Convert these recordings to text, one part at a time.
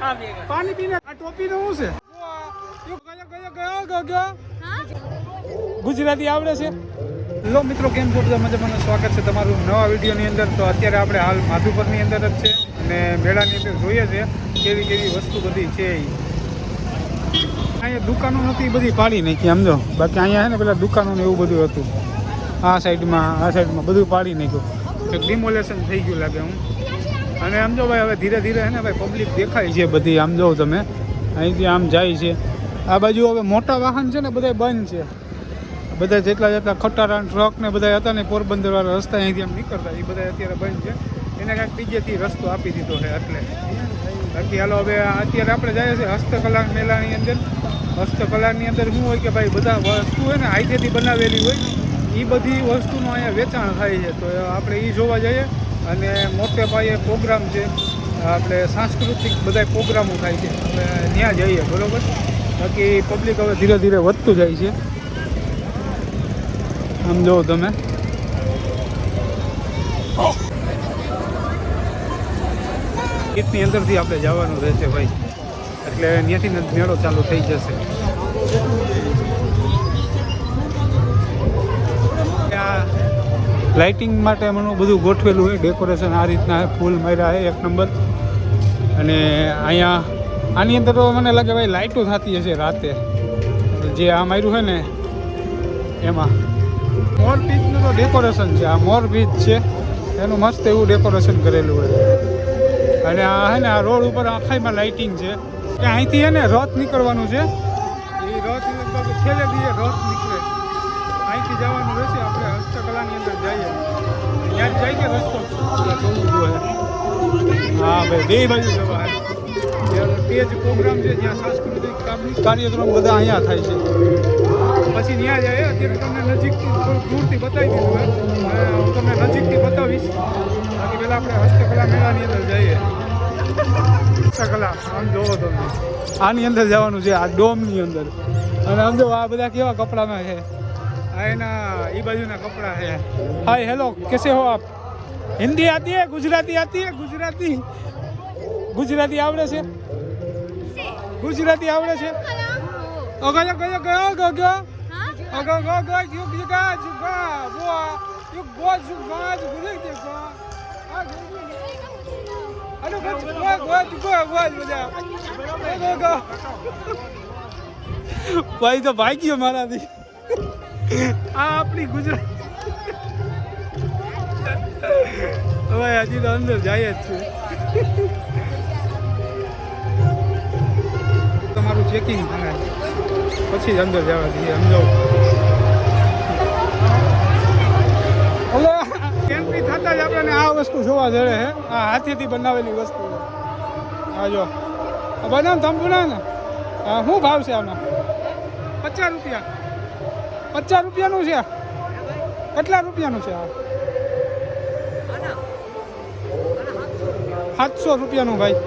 પાણી પીને આ ટોપી નું શું છે? ગુજરાતી આવડે છે? લો મિત્રો, કેમ છો? બધા મજામાં. સ્વાગત છે તમારું નવા વિડીયોની અંદર. તો અત્યારે આપણે હાલ માધુપરની અંદર જ છે અને મેળાની અંદર જોઈએ છે કેવી કેવી વસ્તુ બધી છે. અહીંયા દુકાનો નથી, બધી પાડી નાખી સમજો. બાકી અહીંયા છે ને પેલા દુકાનો ને એવું બધું હતું. આ સાઈડમાં બધું પાડી નાખ્યું. એક ડિમોલેશન થઈ ગયું લાગે હું. અને આમ જો ભાઈ હવે ધીરે ધીરે છે ને ભાઈ પબ્લિક દેખાય છે બધી. આમ જો તમે અહીંથી આમ જાય છે. આ બાજુ હવે મોટા વાહન છે ને બધા બંધ છે. બધા જેટલા ખટારા ટ્રક ને બધા હતા ને પોરબંદર વાળા રસ્તા અહીંથી આમ નીકળતા એ બધા અત્યારે બંધ છે. એને કાંઈક બીજેથી રસ્તો આપી દીધો છે એટલે. બાકી હાલો હવે અત્યારે આપણે જઈએ છીએ હસ્તકલા મેળાની અંદર. હસ્તકલાની અંદર શું હોય કે ભાઈ બધા વસ્તુ હોય ને હાથેથી બનાવેલી હોય એ બધી વસ્તુનું અહીંયા વેચાણ થાય છે. તો આપણે એ જોવા જઈએ. અને મોટે પાયે પ્રોગ્રામ છે, આપણે સાંસ્કૃતિક બધા પ્રોગ્રામો થાય છે. હવે ત્યાં જઈએ બરાબર. બાકી પબ્લિક હવે ધીરે ધીરે વધતું જાય છે. આમ જોવો તમે. ગીતની અંદરથી આપણે જવાનું રહેશે ભાઈ, એટલે ત્યાંથી મેળો ચાલુ થઈ જશે. લાઇટિંગ માટે મને બધું ગોઠવેલું હોય, ડેકોરેશન આ રીતના ફૂલ માર્યા છે એક નંબર. અને અહીંયા આની અંદર તો મને લાગે ભાઈ લાઇટો થતી હશે રાતે. જે આ માર્યું છે ને એમાં મોર બીચનું તો ડેકોરેશન છે. આ મોર બીચ છે એનું મસ્ત એવું ડેકોરેશન કરેલું હોય. અને આ છે ને આ રોડ ઉપર આખાઈમાં લાઇટિંગ છે. કે અહીંથી છે ને રથ નીકળવાનું છે. એ રથ લગભગ છેલ્લે દીએ રથ નીકળે. અહીંથી જવાનું રહેશે. આપણે હસ્તકલાની અંદર જઈએ. ત્યાં જ જાય કે રસ્તો જોવું જોઈએ. હા ભાઈ, બે બાજુ જવા. બે જ પ્રોગ્રામ છે જ્યાં સાંસ્કૃતિક કાર્યક્રમ બધા અહીંયા થાય છે. પછી ત્યાં જાય. અત્યારે તમને નજીકથી થોડુંક દૂરથી બતાવી દીધું હોય. હું તમને નજીકથી બતાવીશ. બાકી પહેલાં આપણે હસ્તકલા મેળાની અંદર જઈએ. હસ્તકલા આમ જોવો તમે. આની અંદર જવાનું છે, આ ડોમની અંદર. અને આમ જો આ બધા કેવા કપડામાં છે. આ એના એ બાજુના કપડા છે. હાય હેલો, कैसे हो आप? हिंदी आती है? गुजराती आती है? ગુજરાતી આવડે છે? ગુજરાતી આવડે છે? ભાઈ તો ભાગ્યો મારાથી. આ આપણી ગુજરાત. હવે હજી તો અંદર જાય જ છું. તમારું ચેકિંગ થાય પછી જ અંદર જવા દઈએ. સમજો એટલે એન્ટ્રી થતાં જ આપણને આ વસ્તુ જોવા જડે છે. આ હાથેથી બનાવેલી વસ્તુ. હા જો બનાવ તમે બનાવો ને. શું ભાવ છે આનો? 50 રૂપિયા. 50 રૂપિયાનું છે. કેટલા રૂપિયાનું છે આ? 700 રૂપિયાનું ભાઈ.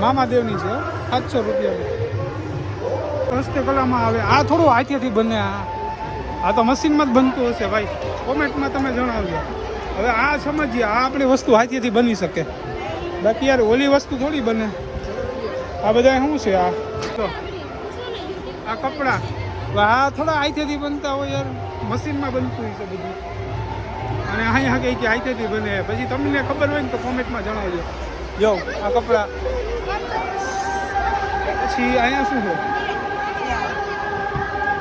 મામાદેવની છે. 700 રૂપિયાનું. હસ્તકલામાં આવે આ થોડું હાથેથી બને. આ તો મશીનમાં જ બનતું હશે ભાઈ. કોમેન્ટમાં તમે જણાવજો. હવે આ સમજીએ, આ આપણી વસ્તુ હાથેથી બની શકે. બાકી યાર ઓલી વસ્તુ થોડી બને. આ બધા શું છે? આ તો આ કપડાં આ થોડા હાથેથી બનતા હોય યાર. મશીનમાં બનતું હોય છે બધું. અને અહીંયા કહે કે હાથેથી બને. પછી તમને ખબર હોય ને તો કોમેન્ટમાં જણાવજો. જો આ કપડાં. પછી અહીંયા શું છે?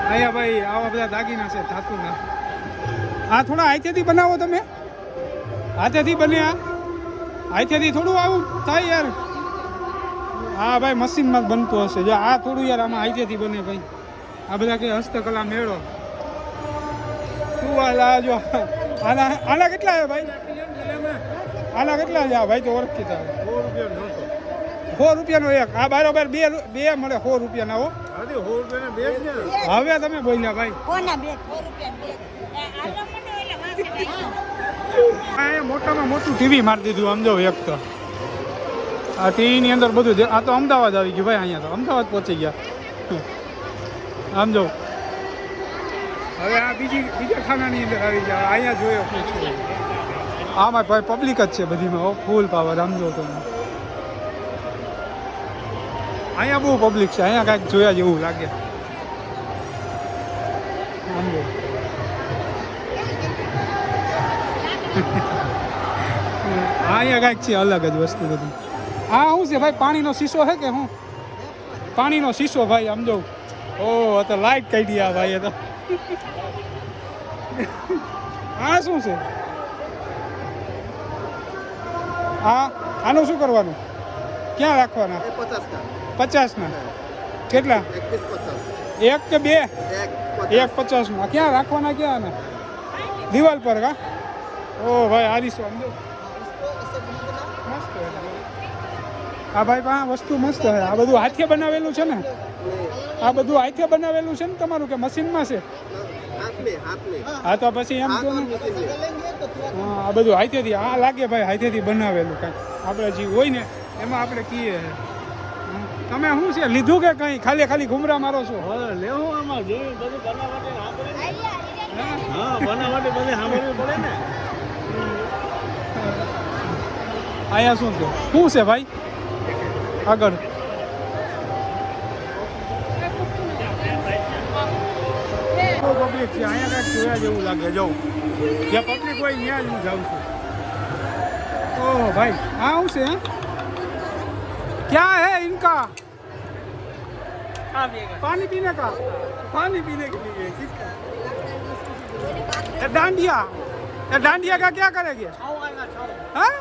અહીંયા ભાઈ આવા બધા દાગીના છે ધાતુના. આ થોડા હાથેથી બનાવો તમે? હાથેથી બને આ? હાથેથી થોડું આવું થાય યાર. હા ભાઈ, મશીનમાં જ બનતું હશે. જો આ થોડું યાર આમાં હાથેથી બને ભાઈ. આ બધા કે હસ્તકલા મેળો. શું આ જો આના કેટલા છે ભાઈ? આના કેટલા છે ભાઈ? તો ઓળખી થાય. 100 રૂપિયાનો એક. આ બરાબર બે મળે 100 રૂપિયાના. હો હવે તમે બોલ્યા ભાઈ. મોટામાં મોટું ટીવી મારી દીધું. સમજો એક તો આ ટીવીની અંદર બધું. આ તો અમદાવાદ આવી ગયું ભાઈ. અહીંયા તો અમદાવાદ પહોંચી ગયા. સમજો હવે આ બીજા ખાનાની અંદર આવી જાય. અહીંયા જોયો આમાં ભાઈ પબ્લિક જ છે બધીમાં ફૂલ પાવર સમજો તમે અહીંયા બહુ પબ્લિક છે અહીંયા કાંઈક જોયા જેવું લાગે સમજો અહીંયા કાંઈક છે અલગ જ વસ્તુ બધી હા શું છે ભાઈ પાણીનો શીશો છે કે હું પાણીનો શીશો ભાઈ સમજો ઓહ તો લાઈટ કાઢી આ ભાઈ એ તો હા શું છે હા આનું શું કરવાનું ક્યાં રાખવાના 50 કેટલા 1 કે 2 1.50 ક્યાં રાખવાના ક્યાં ને દિવાલ પર કા ઓ ભાઈ આરીસો સમજો મસ્ત હા ભાઈ પણ આ વસ્તુ મસ્ત છે આ બધું હાથે બનાવેલું છે ને આ બધું હાથે બનાવેલું છે ને તમારું કે મશીનમાં છે હા તો પછી એમ તો હા આ બધું હાથેથી આ લાગે ભાઈ હાથેથી બનાવેલું કાંઈ આપણે જે હોય ને એમાં આપણે કહીએ તમે શું છે લીધું કે કંઈ ખાલી ઘૂમરા મારો છો લેવું આમાં જે બધું બનાવટે બધે સાંભળવું પડે ને અહીંયા શું છે ભાઈ આગળ પબ્લિક છે અહીંયા કાંઈક જોયા જેવું લાગે જવું જ્યાં પબ્લિક હોય ત્યાં જ હું જાઉં છું ઓહ भाई हाँ उसे क्या है इनका पानी पीने का पानी पीने के लिए किसका डांडिया का क्या करेंगे हाँ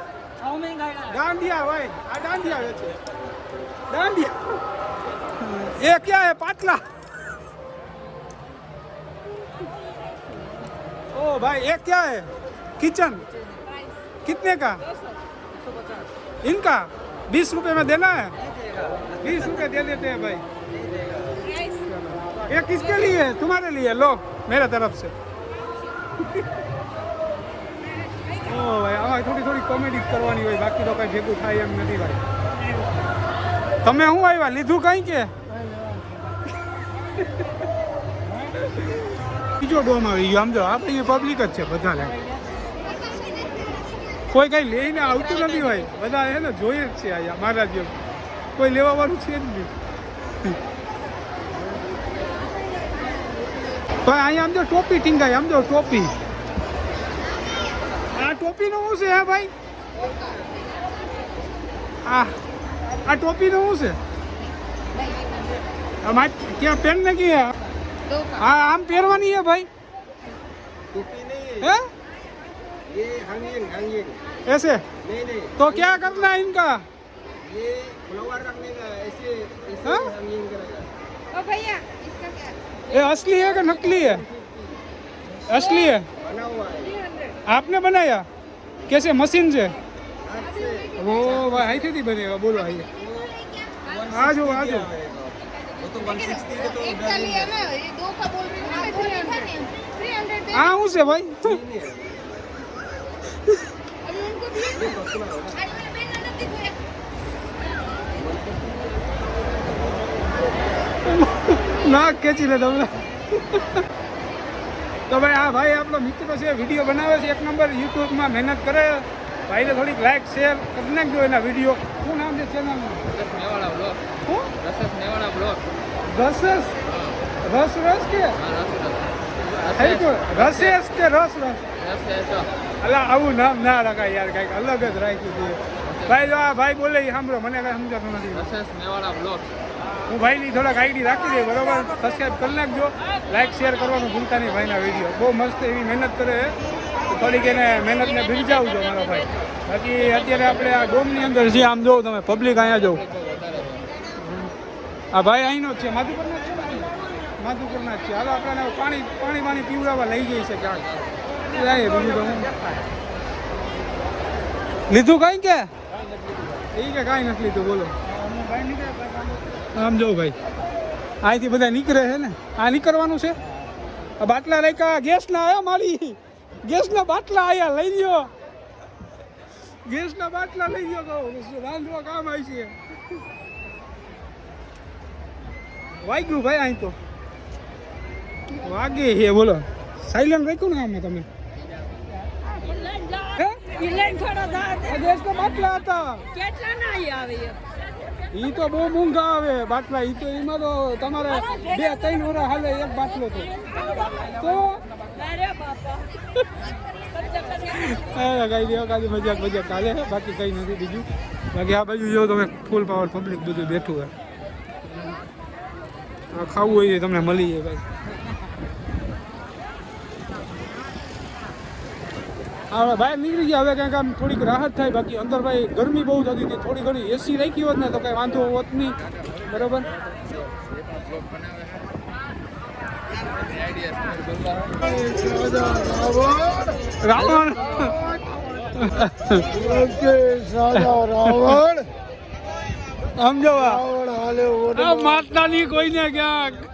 डांडिया भाई डांडिया बेचे डांडिया ये क्या है पातला ओ भाई ये क्या है किचन कितने का इनका 20 रुपए में देना है 20 रुपए दे देते हैं भाई ये किसके लिए है तुम्हारे लिए लो मेरे तरफ से ओ भाई आમાં થોડી કોમેડી કરવાની હોય બાકી તો કઈ ભેગું થાય એમ નથી ભાઈ તમે શું આવ્યા લીધું કઈ કે બીજો ડોમ આવી ગયો સમજો આપણી પબ્લિક જ છે બધા કોઈ કઈ લઈને આવતું નથી ભાઈ બધા હે ને જોઈએ જ છે અહીંયા મારા જેમ કોઈ લેવા વાળું છે જ નહીં તો અહીંયા સમજો ટોપી ટીંગાય સમજો ટોપી આ ટોપીનું શું છે હે ભાઈ આ ટોપીનું શું છે क्या पहनने की है हाँ आम पहनवानी है भाई टोपी नहीं है ये हैंगिंग ऐसे नहीं तो क्या करना है इनका ये फ्लावर रखने का ऐसे हाँ? हैंगिंग करेगा ओ भैया इसका क्या ये असली है कि नकली है असली है बना हुआ है 300 आपने बनाया कैसे मशीन से हाथ से वो भाई ऐसे थी बनेगा बोलो आइए आ जाओ आ जाओ वो तो 160 के तो एक का लिया ना ये दो का बोल रही हूँ 300 दे हाँ उसे भाई अभी उनको भी ના ખેંચી લે તમને તો ભાઈ આ ભાઈ આપણો મિત્ર છે વિડીયો બનાવે છે એક નંબર યુટ્યુબમાં મહેનત કરે ભાઈને થોડીક લાઈક શેર કરી નાખજો એના વિડીયો શું નામ છે ચેનલનું मेवाड़ा ब्लॉग શું रसस मेवाड़ा ब्लॉग રસ રસ કે રસેસ કે રસ અલા આવું નામ ના રખાય યાર કંઈક અલગ જ રાખ્યું છે ભાઈ જો આ ભાઈ બોલે એ સાંભળો મને કાંઈ સમજાતું નથી रसस मेवाड़ा ब्लॉग હું ભાઈની થોડાક આઈડી રાખી દે બરોબર સબસ્ક્રાઈબ કરી નાખજો લાઈક શેર કરવાનું ભૂલતા નહીં ભાઈના વિડીયો બહુ મસ્ત એવી મહેનત કરે તો થોડીક એને મહેનતને બિરજાવજો મારો ભાઈ બાકી અત્યારે આપણે આ ડોમની અંદર જે આમ જોઉં તમે પબ્લિક અહીંયા જોઉં આ ભાઈ અહીંનો જ છે માધુપરના જ છે માધુપરના જ છે હાલો આપણને પાણી પીવડાવવા લઈ જઈ છે ક્યાંક જાય બીજું તો હું લીધું કાંઈ કે એ કે કાંઈ નથી લીધું બોલો આમ જો ભાઈ અહીંથી બધા નીકળે છે ને આ નીકળવાનું છે આ બાટલા રાખ્યા ગેસના આવ્યા મારી ગેસના બાટલા આવ્યા લઈ લ્યો ગેસના બાટલા લઈ લ્યો કહું રાંધવા કામ આવી છે વાગ્યું ભાઈ અહીં તો વાગે છે બોલો સાયલન્ટ રાખ્યું ને આમાં તમે હે દેશ તો બાટલા હતા કેટલા ના આવે ઈ તો બહુ મોંઘા આવે બાટલા ઈ તો એમાં તો તમારે 2-3 વર્ષ હાલે એક બાટલો તો અરે બાપા કઈ દેવા કાલી મજાક ચાલે બાકી કઈ નથી બીજું બાકી આ બાજુ જો તમે ફૂલ પાવર પબ્લિક બધું બેઠું હોય આ ખાવું હોય એ તમને મળી જાય ભાઈ હા બહાર નીકળી ગયા હવે કંઈક આમ થોડીક રાહત થાય બાકી અંદર ભાઈ ગરમી બહુ થતી હતી થોડી ઘણી એસી રાખી હોત ને તો કંઈ વાંધો હોત નહીં બરાબર રાવણ રાવણ સમજાવા માતા ની કોઈને ક્યાંક